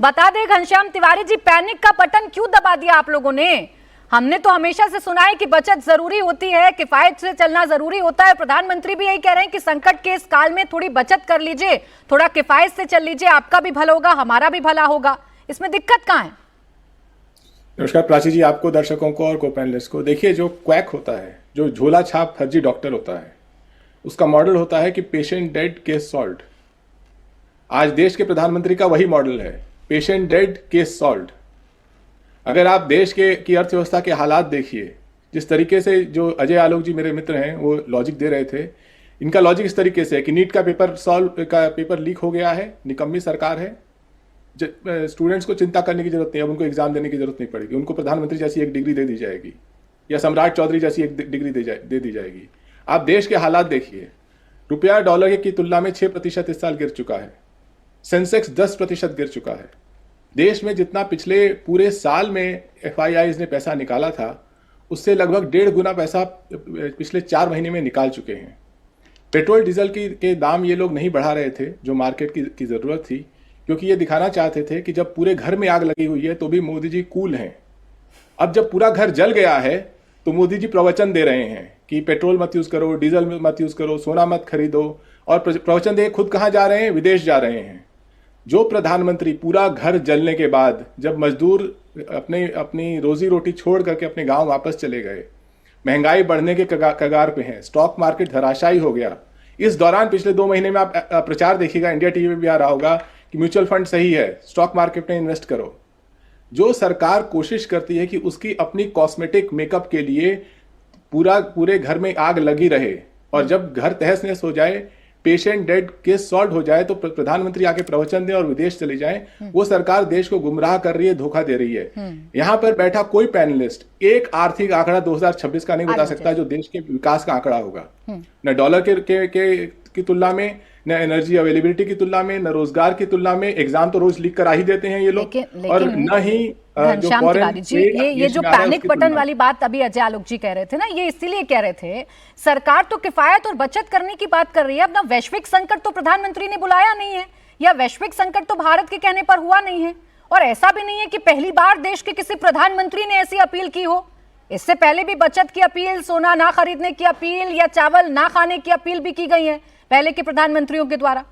बता दें घनश्याम तिवारी जी, पैनिक का बटन क्यों दबा दिया आप लोगों ने? हमने तो हमेशा से सुना है कि बचत जरूरी होती है, किफायत से चलना जरूरी होता है। प्रधानमंत्री भी यही कह रहे हैं कि संकट के इस काल में थोड़ी बचत कर लीजिए, थोड़ा किफायत से चल लीजिए, आपका भी भला होगा, हमारा भी भला होगा। इसमें दिक्कत कहाँ है? नमस्कार प्राची जी, आपको, दर्शकों को और को पैनलिस्ट को। देखिए, जो क्वैक होता है, जो झोला छाप फर्जी डॉक्टर होता है, उसका मॉडल होता है कि पेशेंट डेड केस सॉल्व्ड। आज देश के प्रधानमंत्री का वही मॉडल है, पेशेंट डेड केस सॉल्व्ड। अगर आप देश की अर्थव्यवस्था के हालात देखिए, जिस तरीके से जो अजय आलोक जी मेरे मित्र हैं वो लॉजिक दे रहे थे, इनका लॉजिक इस तरीके से है कि नीट का पेपर लीक हो गया है, निकम्मी सरकार है, स्टूडेंट्स को चिंता करने की जरूरत नहीं है, अब उनको एग्जाम देने की जरूरत नहीं पड़ेगी, उनको प्रधानमंत्री जैसी एक डिग्री दे दी जाएगी या सम्राट चौधरी जैसी एक डिग्री दे दी जाएगी। आप देश के हालात देखिए, रुपया डॉलर की तुलना में 6% इस साल गिर चुका है, सेंसेक्स 10% गिर चुका है। देश में जितना पिछले पूरे साल में FIIs ने पैसा निकाला था, उससे लगभग 1.5 गुना पैसा पिछले 4 महीने में निकाल चुके हैं। पेट्रोल डीजल के दाम ये लोग नहीं बढ़ा रहे थे जो मार्केट की जरूरत थी, क्योंकि ये दिखाना चाहते थे कि जब पूरे घर में आग लगी हुई है तो भी मोदी जी कूल हैं। अब जब पूरा घर जल गया है तो मोदी जी प्रवचन दे रहे हैं कि पेट्रोल मत यूज करो, डीजल मत यूज करो, सोना मत खरीदो, और प्रवचन दे खुद कहाँ जा रहे हैं? विदेश जा रहे हैं। जो प्रधानमंत्री पूरा घर जलने के बाद जब मजदूर अपनी रोजी रोटी छोड़ करके अपने गांव वापस चले गए, महंगाई बढ़ने के कगार पे हैं, स्टॉक मार्केट धराशायी हो गया, इस दौरान पिछले 2 महीने में आप प्रचार देखिएगा, इंडिया टीवी में भी आ रहा होगा कि म्यूचुअल फंड सही है, स्टॉक मार्केट में इन्वेस्ट करो। जो सरकार कोशिश करती है कि उसकी अपनी कॉस्मेटिक मेकअप के लिए पूरे घर में आग लगी रहे, और जब घर तहस नहस हो जाए, पेशेंट डेड केस सॉल्व हो जाए, तो प्रधानमंत्री आके प्रवचन दें और विदेश चले जाएं, वो सरकार देश को गुमराह कर रही है, धोखा दे रही है। यहां पर बैठा कोई पैनलिस्ट एक आर्थिक आंकड़ा 2026 का नहीं बता सकता जो देश के विकास का आंकड़ा होगा, न डॉलर की तुलना में, न एनर्जी अवेलेबिलिटी की तुलना में, न रोजगार की तुलना में। एग्जाम तो रोज लीक करा ही देते हैं ये लोग, और न ही घनश्याम तिवारी जी, ये जो पैनिक बटन वाली बात अभी अजय आलोक जी कह रहे थे ना, ये इसीलिए कह रहे थे सरकार तो किफायत और बचत करने की बात कर रही है, अपना वैश्विक संकट तो प्रधानमंत्री ने बुलाया नहीं है, या वैश्विक संकट तो भारत के कहने पर हुआ नहीं है। और ऐसा भी नहीं है कि पहली बार देश के किसी प्रधानमंत्री ने ऐसी अपील की हो। इससे पहले भी बचत की अपील, सोना ना खरीदने की अपील या चावल ना खाने की अपील भी की गई है पहले के प्रधानमंत्रियों के द्वारा।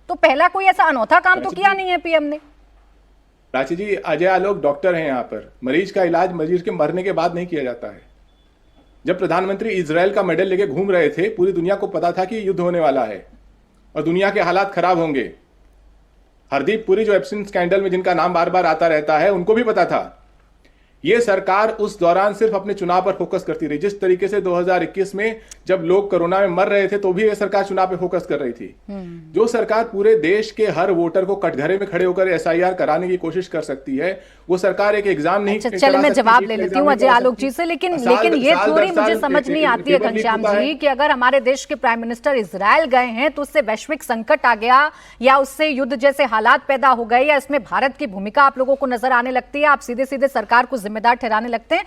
तो पहला कोई ऐसा अनोखा काम तो किया नहीं है पीएम ने। प्राची जी, अजय आलोक डॉक्टर हैं यहाँ पर। मरीज का इलाज मरीज के मरने के बाद नहीं किया जाता है। जब प्रधानमंत्री इजराइल का मेडल लेके घूम रहे थे, पूरी दुनिया को पता था कि युद्ध होने वाला है और दुनिया के हालात खराब होंगे। हरदीप पुरी जो एप्सिन स्कैंडल में जिनका नाम बार बार आता रहता है, उनको भी पता था। ये सरकार उस दौरान सिर्फ अपने चुनाव पर फोकस करती रही। जिस तरीके से 2021 में जब लोग कोरोना में मर रहे थे तो भी ये सरकार चुनाव पे फोकस कर रही थी। जो सरकार पूरे देश के हर वोटर को कटघरे में खड़े होकर SIR कराने की कोशिश कर सकती है, वो सरकार एक एग्जाम नहीं। चलिए मैं जवाब ले लेती हूँ अजय आलोक जी से, लेकिन ये थ्योरी मुझे समझ नहीं आती है घनश्याम जी कि अगर हमारे देश के प्राइम मिनिस्टर इजराइल गए हैं तो उससे वैश्विक संकट आ गया, या उससे युद्ध जैसे हालात पैदा हो गए, या इसमें भारत की भूमिका आप लोगों को नजर आने लगती है, आप सीधे सीधे सरकार को जिम्मेदार ठहराने लगते हैं।